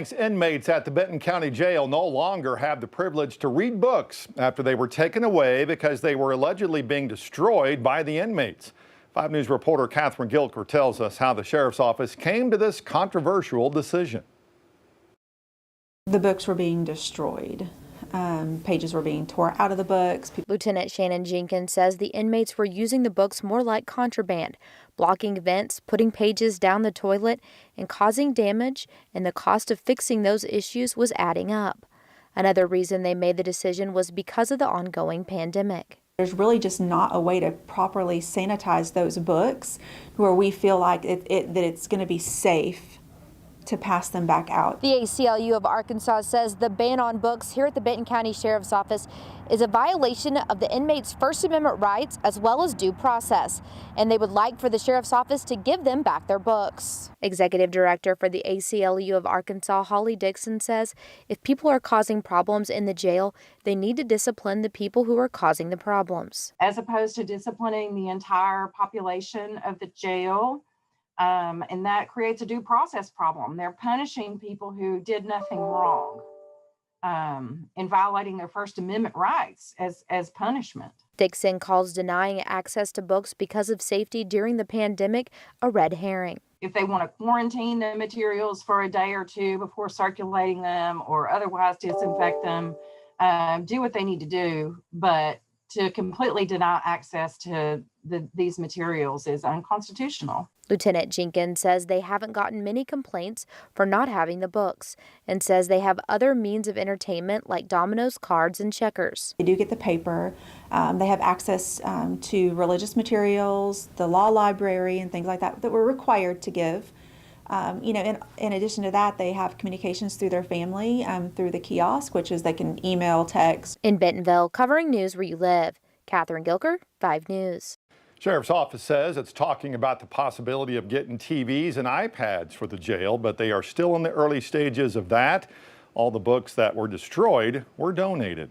Inmates at the Benton County Jail no longer have the privilege to read books after they were taken away because they were allegedly being destroyed by the inmates. 5 News reporter Catherine Gilker tells us how the sheriff's office came to this controversial decision. The books were being destroyed. Pages were being tore out of the books. Lieutenant Shannon Jenkins says the inmates were using the books more like contraband, blocking vents, putting pages down the toilet, and causing damage, and the cost of fixing those issues was adding up. Another reason they made the decision was because of the ongoing pandemic. There's really just not a way to properly sanitize those books where we feel like that it's going to be safe to pass them back out. The ACLU of Arkansas says the ban on books here at the Benton County Sheriff's Office is a violation of the inmates' First Amendment rights as well as due process, and they would like for the Sheriff's Office to give them back their books. Executive Director for the ACLU of Arkansas, Holly Dixon, says if people are causing problems in the jail, they need to discipline the people who are causing the problems. As opposed to disciplining the entire population of the jail, and that creates a due process problem. They're punishing people who did nothing wrong and violating their First Amendment rights as punishment. Dixon calls denying access to books because of safety during the pandemic a red herring. If they want to quarantine the materials for a day or two before circulating them or otherwise disinfect them, do what they need to do, but to completely deny access to these materials is unconstitutional. Lieutenant Jenkins says they haven't gotten many complaints for not having the books and says they have other means of entertainment like dominoes, cards, and checkers. They do get the paper. They have access to religious materials, the law library, and things like that that we're required to give. In addition to that, they have communications through their family through the kiosk, which is they can email, text. In Bentonville, covering news where you live, Catherine Gilker, 5 News. Sheriff's office says it's talking about the possibility of getting TVs and iPads for the jail, but they are still in the early stages of that. All the books that were destroyed were donated.